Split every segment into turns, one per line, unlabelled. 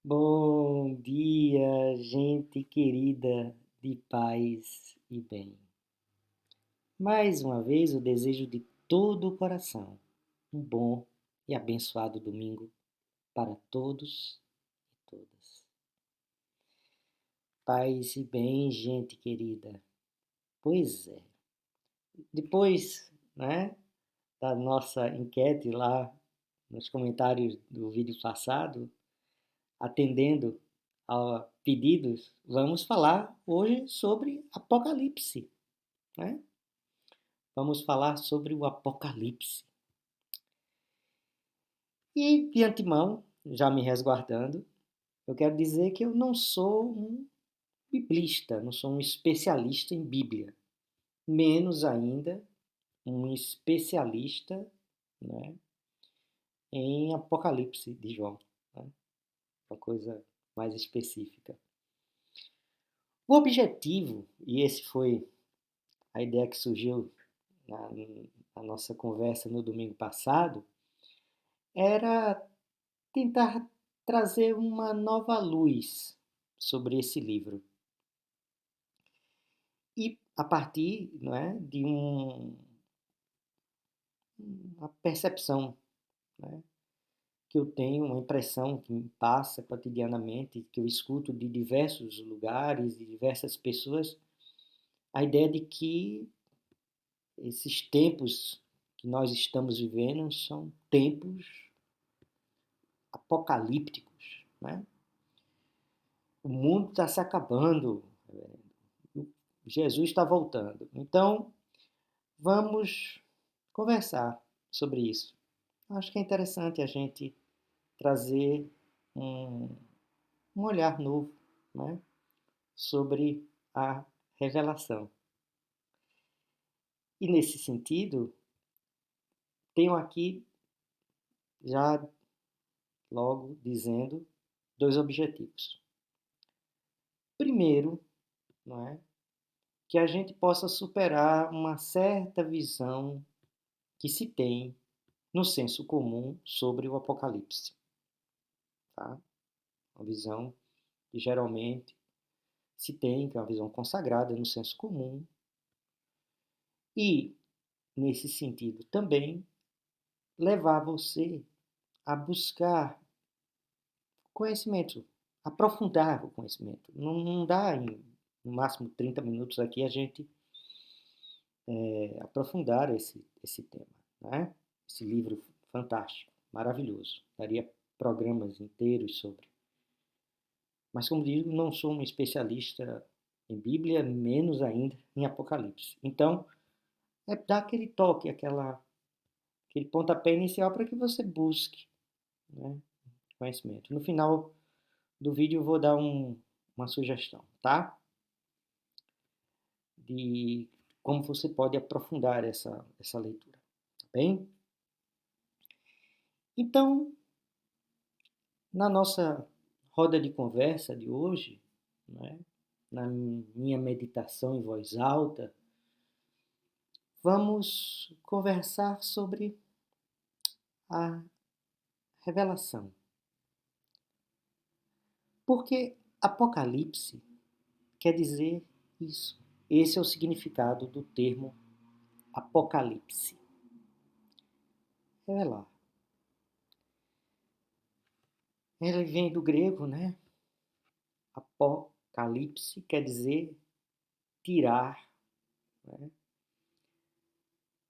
Bom dia, gente querida de paz e bem. Mais uma vez, eu desejo de todo o coração um bom e abençoado domingo para todos e todas. Paz e bem, gente querida. Pois é, depois, né, da nossa enquete lá nos comentários do vídeo passado, atendendo a pedidos, vamos falar hoje sobre Apocalipse, né? Vamos falar sobre o Apocalipse. E de antemão, já me resguardando, eu quero dizer que eu não sou um biblista, não sou um especialista em Bíblia, menos ainda um especialista, né, em Apocalipse de João, né? Uma coisa mais específica. O objetivo, e esse foi a ideia que surgiu na, na nossa conversa no domingo passado, era tentar trazer uma nova luz sobre esse livro. E a partir, não é, de uma percepção, né, que eu tenho, uma impressão que me passa cotidianamente, que eu escuto de diversos lugares, de diversas pessoas, a ideia de que esses tempos que nós estamos vivendo são tempos apocalípticos, né? O mundo está se acabando, Jesus está voltando. Então, vamos conversar sobre isso. Acho que é interessante a gente trazer um, um olhar novo, né, sobre a revelação. E nesse sentido, tenho aqui já logo dizendo dois objetivos. Primeiro, não é, que a gente possa superar uma certa visão que se tem no senso comum sobre o Apocalipse. Tá? Uma visão que geralmente se tem, que é uma visão consagrada no senso comum. E, nesse sentido também, levar você a buscar conhecimento, aprofundar o conhecimento. Não dá em no máximo 30 minutos aqui a gente aprofundar esse tema, né? Esse livro fantástico, maravilhoso. Daria programas inteiros sobre. Mas, como digo, não sou um especialista em Bíblia, menos ainda em Apocalipse. Então, é dar aquele toque, aquele pontapé inicial para que você busque, né, conhecimento. No final do vídeo eu vou dar uma sugestão, tá? De como você pode aprofundar essa leitura, tá bem? Então, na nossa roda de conversa de hoje, né, na minha meditação em voz alta, vamos conversar sobre a revelação. Porque Apocalipse quer dizer isso. Esse é o significado do termo Apocalipse. Revelar. Ele vem do grego, né? Apocalipse quer dizer tirar, né,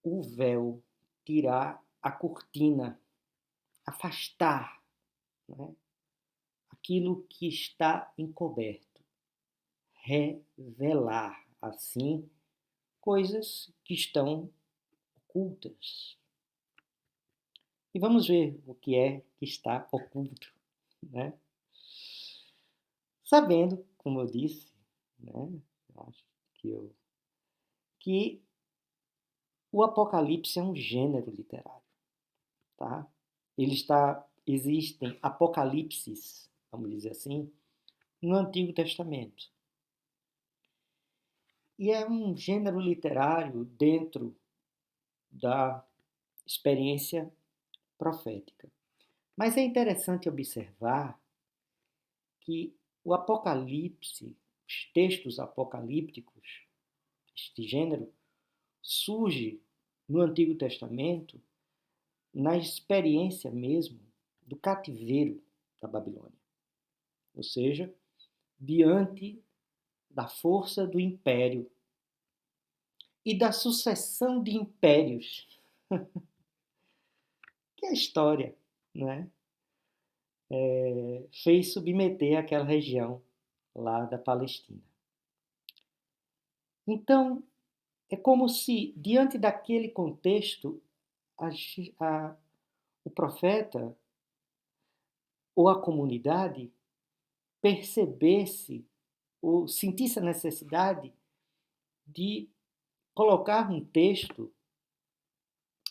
o véu, tirar a cortina, afastar, né, aquilo que está encoberto, revelar, assim, coisas que estão ocultas. E vamos ver o que é que está oculto, né? Sabendo, como eu disse, né, acho que o Apocalipse é um gênero literário, tá? Existem apocalipses, vamos dizer assim, no Antigo Testamento. E é um gênero literário dentro da experiência profética. Mas é interessante observar que o Apocalipse, os textos apocalípticos, este gênero, surge no Antigo Testamento na experiência mesmo do cativeiro da Babilônia. Ou seja, diante da força do império e da sucessão de impérios, que a história, né, fez submeter aquela região lá da Palestina. Então, é como se, diante daquele contexto, o profeta ou a comunidade percebesse ou sentisse a necessidade de colocar um texto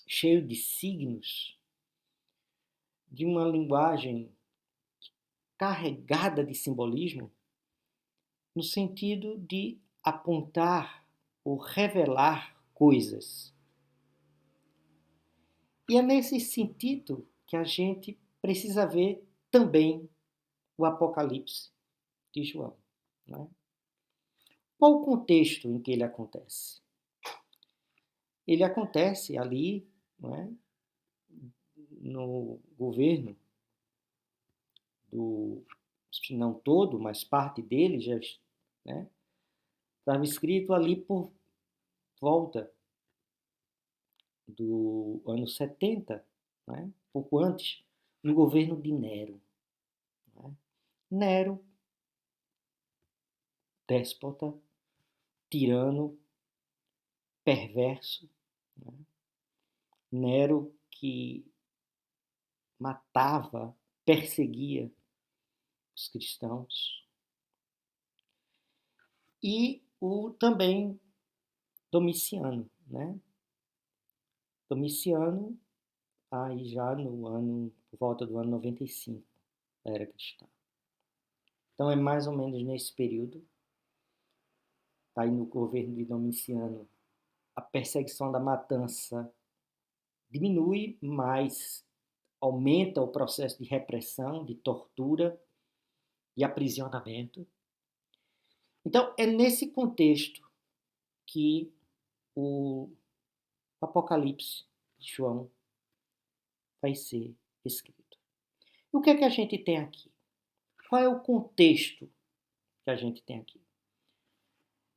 cheio de signos, de uma linguagem carregada de simbolismo, no sentido de apontar ou revelar coisas. E é nesse sentido que a gente precisa ver também o Apocalipse de João. Né? Qual o contexto em que ele acontece? Ele acontece ali, né, no governo do, se não todo, mas parte dele já, né, estava escrito ali por volta do ano 70, né, pouco antes, no governo de Nero. Né? Nero, déspota, tirano, perverso. Né? Nero que matava, perseguia os cristãos. E o também Domiciano, né? Domiciano, aí já no ano, por volta do ano 95 da era cristã. Então é mais ou menos nesse período, aí no governo de Domiciano, a perseguição da matança diminui, mas aumenta o processo de repressão, de tortura e aprisionamento. Então é nesse contexto que o Apocalipse de João vai ser escrito. E o que é que a gente tem aqui? Qual é o contexto que a gente tem aqui?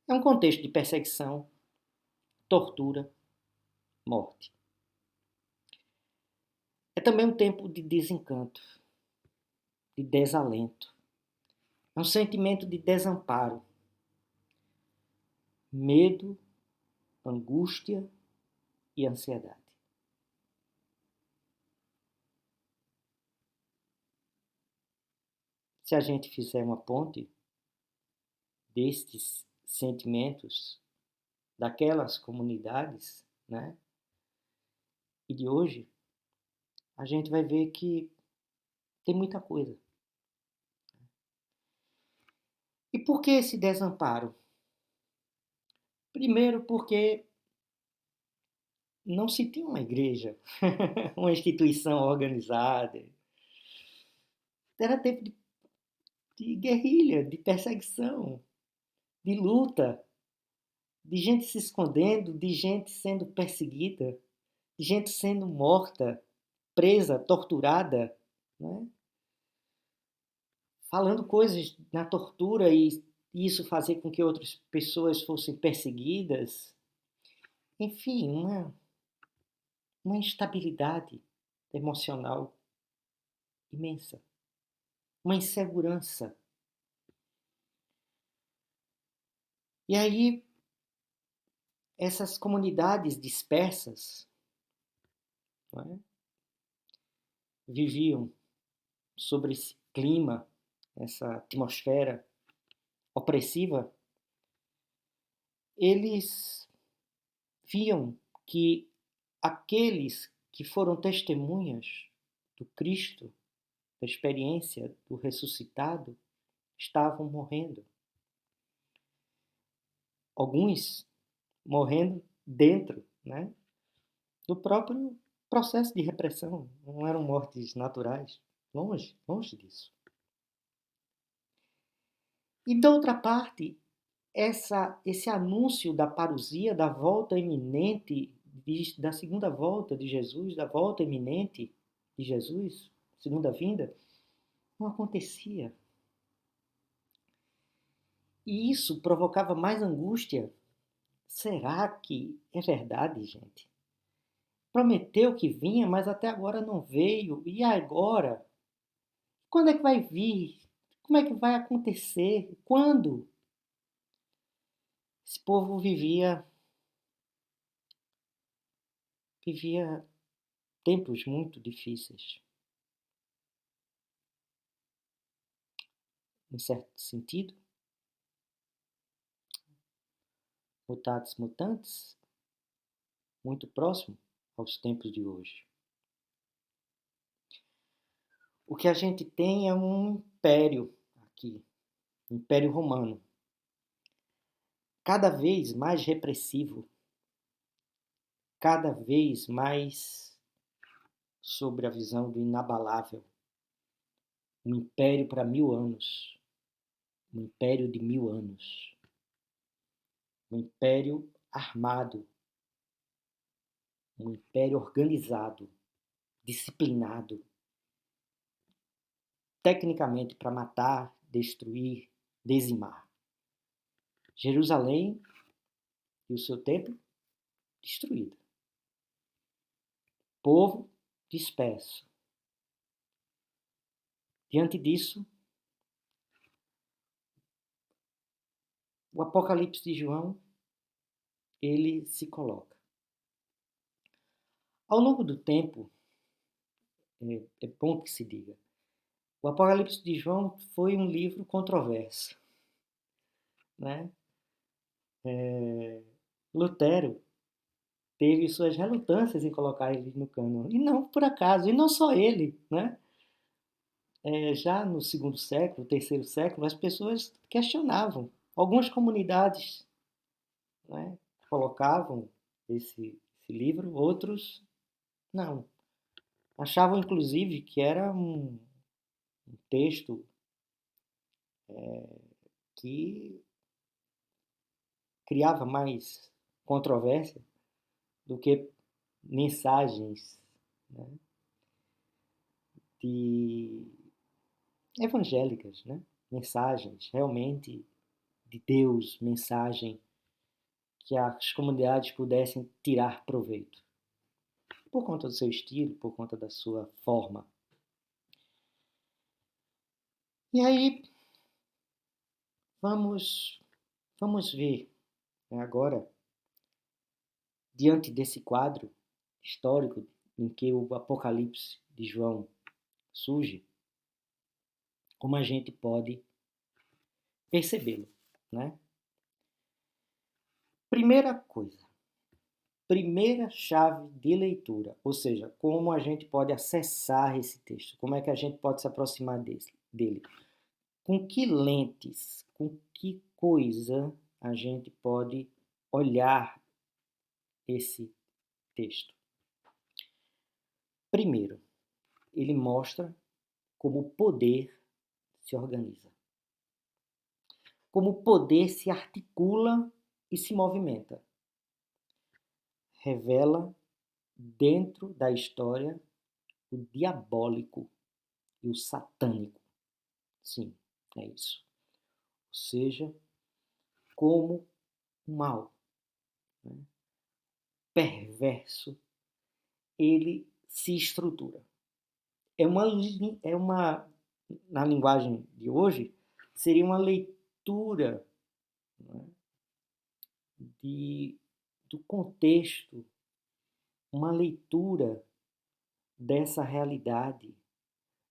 É um contexto de perseguição, tortura, morte. É também um tempo de desencanto, de desalento. É um sentimento de desamparo, medo, angústia e ansiedade. Se a gente fizer uma ponte destes sentimentos daquelas comunidades, né, e de hoje, a gente vai ver que tem muita coisa. E por que esse desamparo? Primeiro porque não se tinha uma igreja, uma instituição organizada. Era tempo de guerrilha, de perseguição, de luta, de gente se escondendo, de gente sendo perseguida, de gente sendo morta, presa, torturada, né? Falando coisas na tortura e isso fazer com que outras pessoas fossem perseguidas. Enfim, uma instabilidade emocional imensa, uma insegurança. E aí, essas comunidades dispersas, não é, viviam sobre esse clima, essa atmosfera opressiva. Eles viam que aqueles que foram testemunhas do Cristo, da experiência do ressuscitado, estavam morrendo. Alguns morrendo dentro, né, do próprio processo de repressão. Não eram mortes naturais. Longe, longe disso. E da outra parte, esse anúncio da parousia, da volta iminente, da segunda volta de Jesus, da volta iminente de Jesus, segunda vinda, não acontecia. E isso provocava mais angústia. Será que é verdade, gente? Prometeu que vinha, mas até agora não veio. E agora? Quando é que vai vir? Como é que vai acontecer? Quando? Esse povo vivia tempos muito difíceis, em certo sentido, mutatis mutantes, muito próximo aos tempos de hoje. O que a gente tem é um império aqui, Império Romano, cada vez mais repressivo, cada vez mais sobre a visão do inabalável. Um império para 1000 anos, um império de 1000 anos, um império armado, um império organizado, disciplinado, tecnicamente para matar, destruir, dizimar. Jerusalém e o seu templo destruído. Povo disperso. Diante disso, o Apocalipse de João, ele se coloca. Ao longo do tempo, é bom que se diga, o Apocalipse de João foi um livro controverso, né? Lutero teve suas relutâncias em colocar ele no cânon, e não por acaso, e não só ele, né? Já no segundo século, terceiro século, as pessoas questionavam. Algumas comunidades, né, colocavam esse livro, outros não. Achavam, inclusive, que era um texto que criava mais controvérsia do que mensagens, né, de evangélicas, né? Mensagens realmente de Deus, mensagem que as comunidades pudessem tirar proveito, por conta do seu estilo, por conta da sua forma. E aí vamos ver, né, agora, diante desse quadro histórico em que o Apocalipse de João surge, como a gente pode percebê-lo, né? Primeira coisa, primeira chave de leitura, ou seja, como a gente pode acessar esse texto, como é que a gente pode se aproximar dele. Com que lentes, com que coisa a gente pode olhar esse texto? Primeiro, ele mostra como o poder se organiza, como o poder se articula e se movimenta. Revela dentro da história o diabólico e o satânico. Sim, é isso. Ou seja, como o mal, né, perverso, ele se estrutura. Na linguagem de hoje, seria uma leitura, né, do contexto, uma leitura dessa realidade,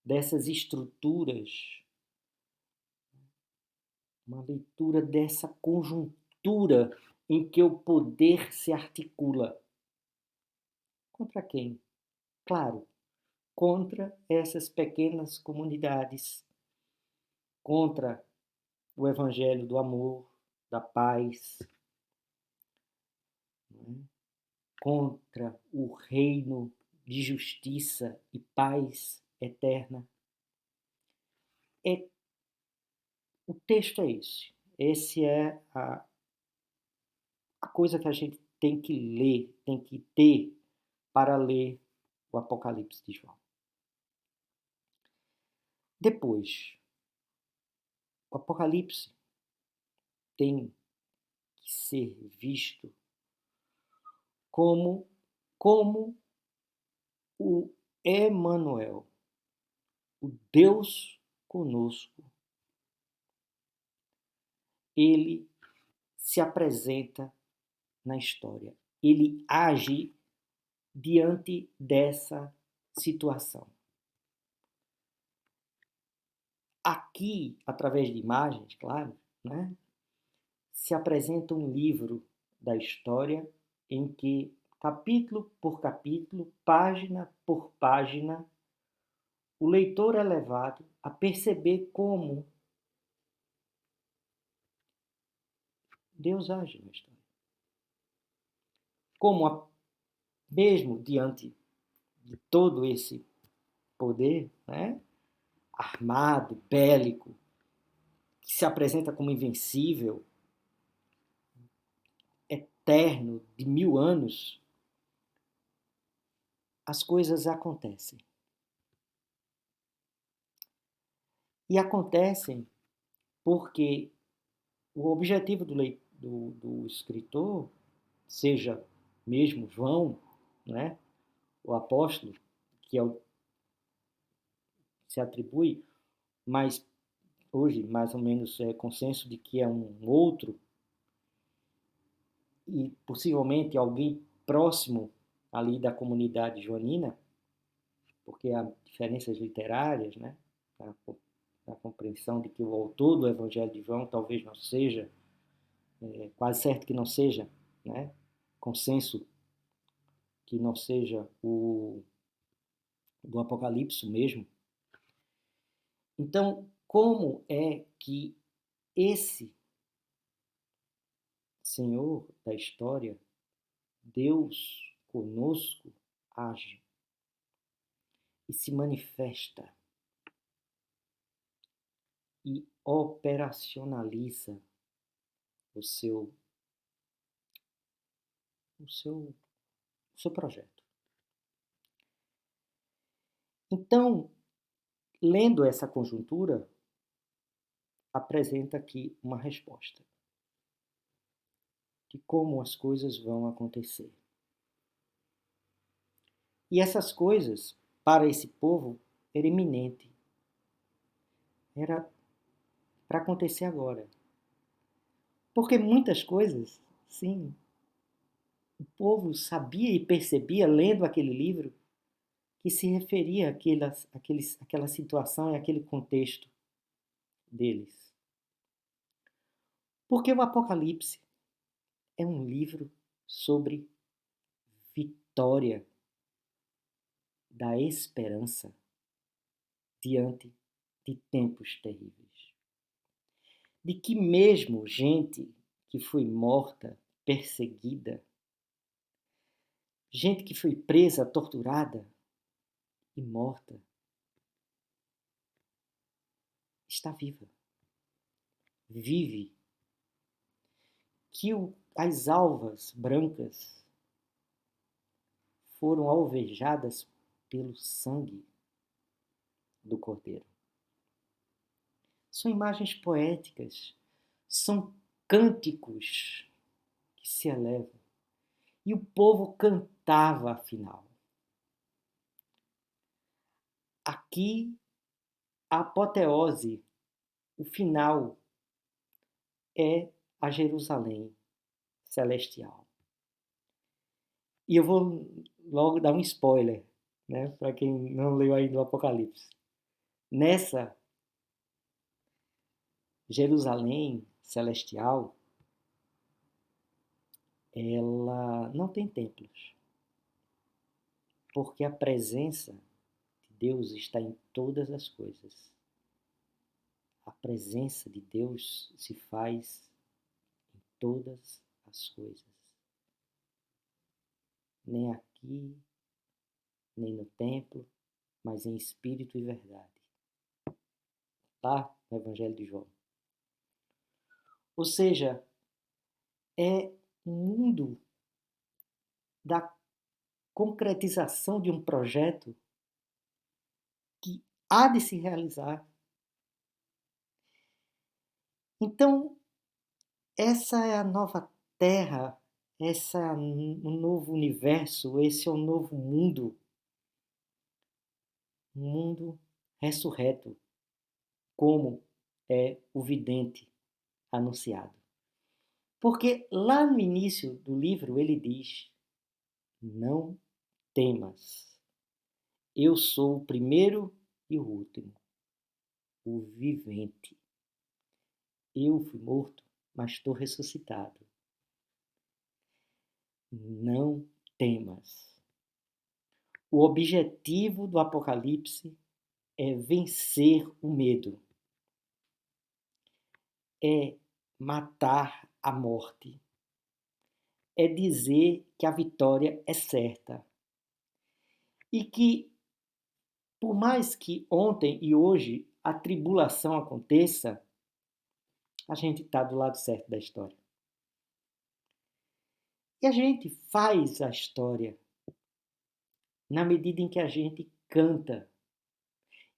dessas estruturas, uma leitura dessa conjuntura em que o poder se articula. Contra quem? Claro, contra essas pequenas comunidades, contra o evangelho do amor, da paz, né? Contra o reino de justiça e paz eterna. É O texto é esse. Esse é a coisa que a gente tem que ler, tem que ter para ler o Apocalipse de João. Depois, o Apocalipse tem que ser visto como o Emanuel, o Deus conosco, ele se apresenta na história. Ele age diante dessa situação. Aqui, através de imagens, claro, né, se apresenta um livro da história em que, capítulo por capítulo, página por página, o leitor é levado a perceber como Deus age na história. Como, mesmo diante de todo esse poder, né, armado, bélico, que se apresenta como invencível, eterno, de 1000 anos, as coisas acontecem. E acontecem porque o objetivo do escritor, seja mesmo João, né, o apóstolo, que se atribui, mas hoje mais ou menos é consenso de que é um outro, e possivelmente alguém próximo ali da comunidade joanina, porque há diferenças literárias, né, a compreensão de que o autor do Evangelho de João talvez não seja, quase certo que não seja, né, consenso que não seja o do Apocalipse mesmo. Então, como é que esse Senhor da história, Deus conosco, age e se manifesta e operacionaliza o seu, o seu, o seu projeto? Então, lendo essa conjuntura, apresenta aqui uma resposta de como as coisas vão acontecer. E essas coisas, para esse povo, era iminente. Era para acontecer agora. Porque muitas coisas, sim, o povo sabia e percebia, lendo aquele livro, que se referia àquela situação e àquele contexto deles. Porque o Apocalipse é um livro sobre vitória da esperança diante de tempos terríveis. De que mesmo gente que foi morta, perseguida, gente que foi presa, torturada e morta, está viva, vive, que as alvas brancas foram alvejadas pelo sangue do Cordeiro. São imagens poéticas, são cânticos que se elevam. E o povo cantava afinal. Aqui, a apoteose, o final, é a Jerusalém celestial. E eu vou logo dar um spoiler, né, para quem não leu ainda o Apocalipse. Nessa Jerusalém celestial, ela não tem templos, porque a presença de Deus está em todas as coisas. A presença de Deus se faz em todas as coisas. Nem aqui, nem no templo, mas em espírito e verdade. Tá? No Evangelho de João. Ou seja, é um mundo da concretização de um projeto que há de se realizar. Então, essa é a nova Terra, esse é um novo universo, esse é um novo mundo, um mundo ressurreto, como é o vidente anunciado. Porque lá no início do livro ele diz: não temas, eu sou o primeiro e o último, o vivente. Eu fui morto, mas estou ressuscitado. Não temas. O objetivo do Apocalipse é vencer o medo, é matar a morte, é dizer que a vitória é certa e que, por mais que ontem e hoje a tribulação aconteça, a gente está do lado certo da história. E a gente faz a história na medida em que a gente canta.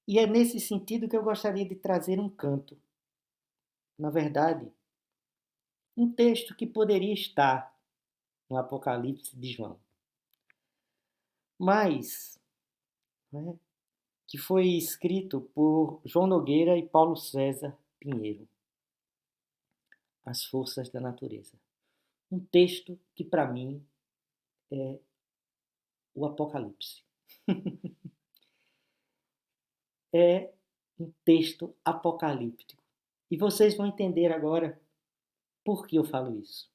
E é nesse sentido que eu gostaria de trazer um canto. Na verdade, um texto que poderia estar no Apocalipse de João, mas né, que foi escrito por João Nogueira e Paulo César Pinheiro, As Forças da Natureza. Um texto que, para mim, é o Apocalipse. É um texto apocalíptico. E vocês vão entender agora por que eu falo isso.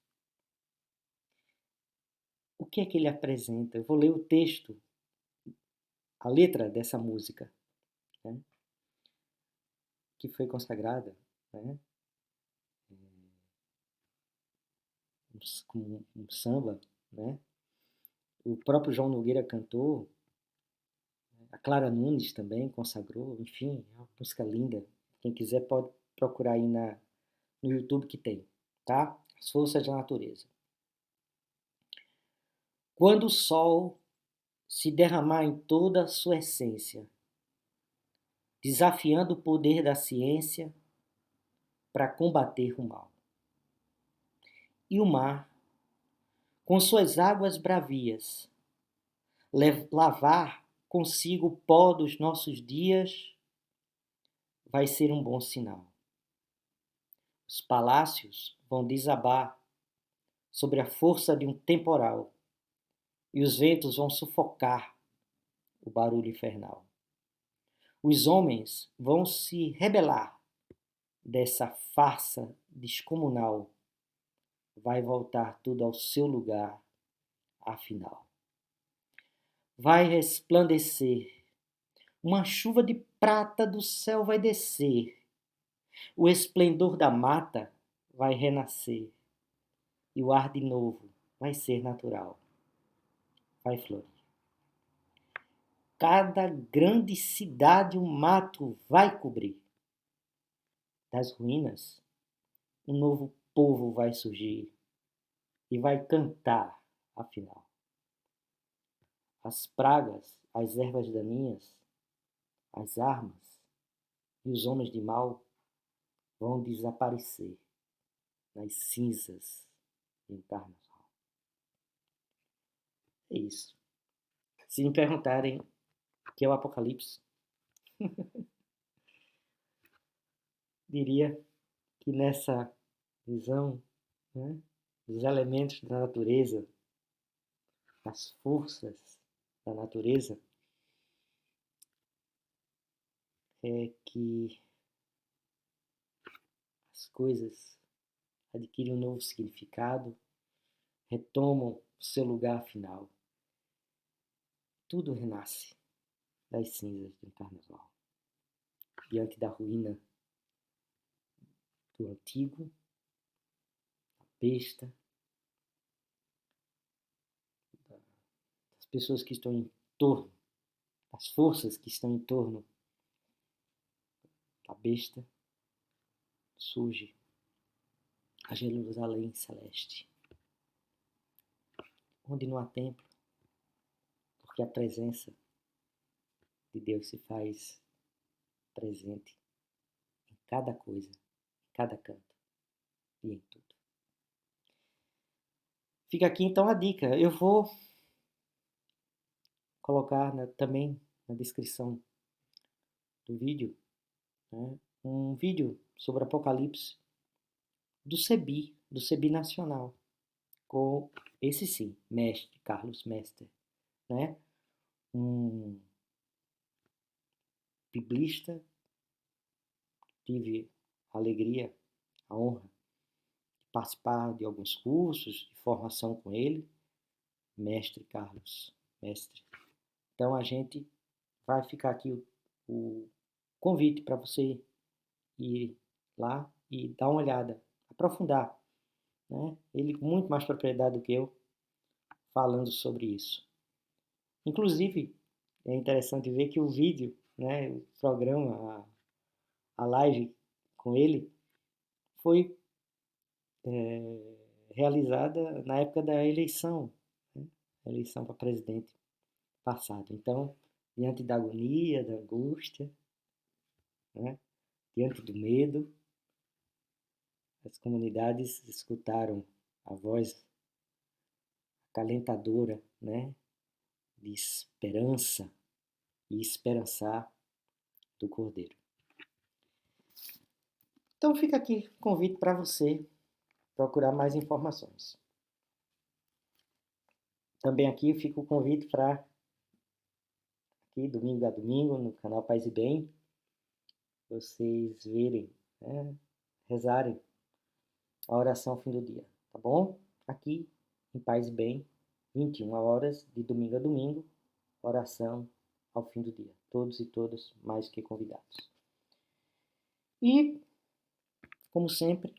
O que é que ele apresenta? Eu vou ler o texto, a letra dessa música, né, que foi consagrada, né, como um samba, né? O próprio João Nogueira cantou, a Clara Nunes também consagrou, enfim, é uma música linda. Quem quiser pode procurar aí no YouTube que tem, tá? As Forças da Natureza. Quando o sol se derramar em toda a sua essência, desafiando o poder da ciência para combater o mal. E o mar, com suas águas bravias, lavar consigo o pó dos nossos dias, vai ser um bom sinal. Os palácios vão desabar sobre a força de um temporal e os ventos vão sufocar o barulho infernal. Os homens vão se rebelar dessa farsa descomunal. Vai voltar tudo ao seu lugar, afinal. Vai resplandecer, uma chuva de prata do céu vai descer, o esplendor da mata vai renascer e o ar de novo vai ser natural, vai florir. Cada grande cidade o mato vai cobrir. Das ruínas, um novo povo vai surgir e vai cantar, afinal. As pragas, as ervas daninhas, as armas e os homens de mal vão desaparecer nas cinzas de um carnaval. É isso. Se me perguntarem o que é o Apocalipse, diria que nessa visão, né, dos elementos da natureza, das forças da natureza, é que as coisas adquirem um novo significado, retomam o seu lugar final. Tudo renasce das cinzas do carnaval, diante da ruína do antigo, da besta, das pessoas que estão em torno, das forças que estão em torno da besta, surge a Jerusalém celeste, onde não há templo, porque a presença de Deus se faz presente em cada coisa, em cada canto e em tudo. Fica aqui então a dica. Eu vou colocar também na descrição do vídeo, né, um vídeo sobre Apocalipse do CEBI Nacional, com esse sim, mestre, Carlos Mester, né, um biblista. Tive a alegria, a honra de participar de alguns cursos de formação com ele, mestre Carlos Mestre. Então a gente vai ficar aqui o convite para você ir lá e dar uma olhada, aprofundar, né? Ele com muito mais propriedade do que eu falando sobre isso. Inclusive, é interessante ver que o vídeo, né, o programa, a live com ele, foi realizada na época da eleição, né? Eleição para presidente passado. Então, diante da agonia, da angústia, né? Diante do medo, as comunidades escutaram a voz acalentadora, né? De esperança e esperançar do Cordeiro. Então fica aqui o convite para você procurar mais informações. Também aqui fica o convite para, aqui domingo a domingo, no canal Paz e Bem, vocês verem, né, rezarem a oração ao fim do dia, tá bom? Aqui em Paz e Bem, 21 horas, de domingo a domingo, oração ao fim do dia. Todos e todas mais que convidados. E, como sempre,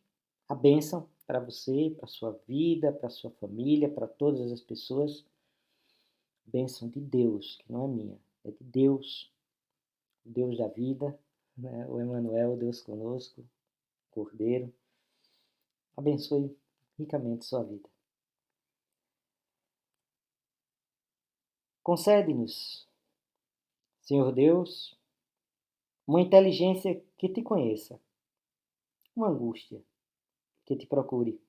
a bênção para você, para sua vida, para sua família, para todas as pessoas. Bênção de Deus, que não é minha, é de Deus, o Deus da vida, né? O Emmanuel, Deus conosco, Cordeiro. Abençoe ricamente sua vida. Concede-nos, Senhor Deus, uma inteligência que te conheça, uma angústia que te procure,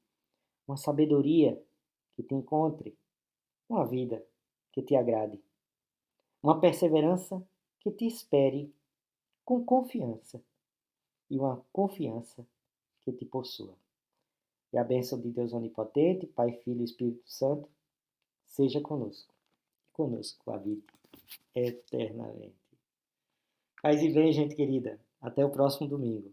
uma sabedoria que te encontre, uma vida que te agrade, uma perseverança que te espere com confiança e uma confiança que te possua. E a bênção de Deus Onipotente, Pai, Filho e Espírito Santo, seja conosco. Conosco a vida eternamente. Paz e bem, gente querida. Até o próximo domingo.